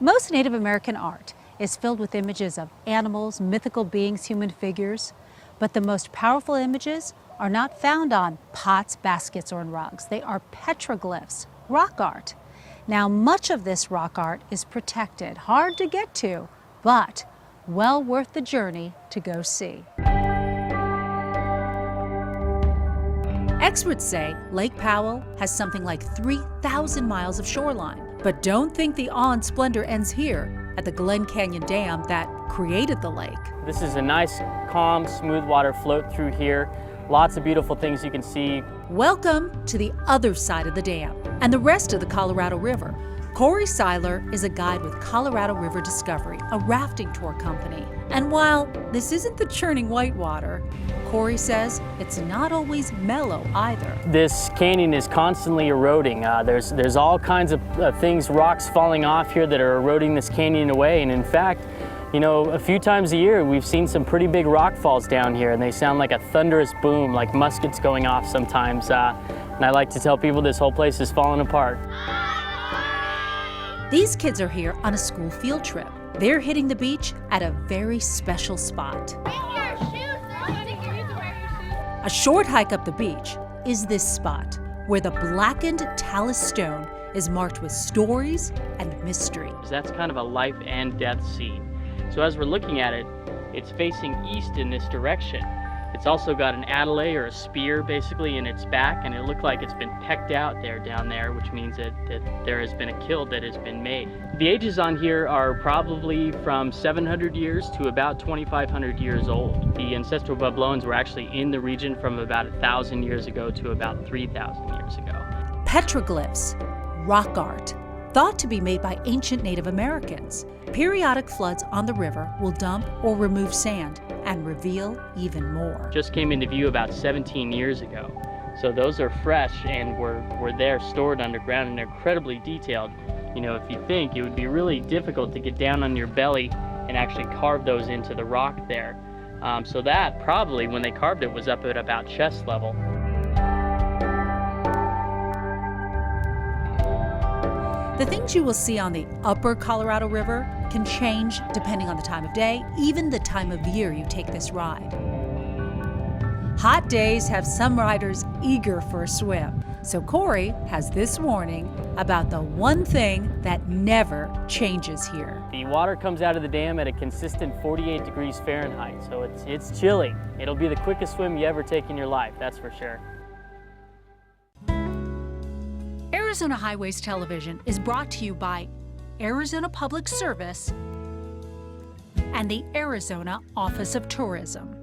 Most Native American art is filled with images of animals, mythical beings, human figures, but the most powerful images are not found on pots, baskets, or in rugs. They are petroglyphs, rock art. Now, much of this rock art is protected, hard to get to, but well worth the journey to go see. Experts say Lake Powell has something like 3,000 miles of shoreline. But don't think the awe and splendor ends here at the Glen Canyon Dam that created the lake. This is a nice, calm, smooth water float through here. Lots of beautiful things you can see. Welcome to the other side of the dam and the rest of the Colorado River. Corey Seiler is a guide with Colorado River Discovery, a rafting tour company. And while this isn't the churning whitewater, Corey says it's not always mellow either. This canyon is constantly eroding. There's all kinds of things, rocks falling off here that are eroding this canyon away. And in fact, you know, a few times a year we've seen some pretty big rock falls down here, and they sound like a thunderous boom, like muskets going off sometimes. And I like to tell people this whole place is falling apart. These kids are here on a school field trip. They're hitting the beach at a very special spot. A short hike up the beach is this spot where the blackened talus stone is marked with stories and mystery. That's kind of a life and death scene. So as we're looking at it, it's facing east in this direction. It's also got an adelaide or a spear basically in its back, and it looked like it's been pecked out down there, which means that there has been a kill that has been made. The ages on here are probably from 700 years to about 2,500 years old. The ancestral Puebloans were actually in the region from about 1,000 years ago to about 3,000 years ago. Petroglyphs, rock art, thought to be made by ancient Native Americans. Periodic floods on the river will dump or remove sand and reveal even more. Just came into view about 17 years ago. So those are fresh and were there stored underground, and they're incredibly detailed. You know, if you think, it would be really difficult to get down on your belly and actually carve those into the rock there. So that probably, when they carved it, was up at about chest level. The things you will see on the upper Colorado River can change depending on the time of day, even the time of year you take this ride. Hot days have some riders eager for a swim, so Corey has this warning about the one thing that never changes here. The water comes out of the dam at a consistent 48 degrees Fahrenheit, so it's chilly. It'll be the quickest swim you ever take in your life, that's for sure. Arizona Highways Television is brought to you by Arizona Public Service and the Arizona Office of Tourism.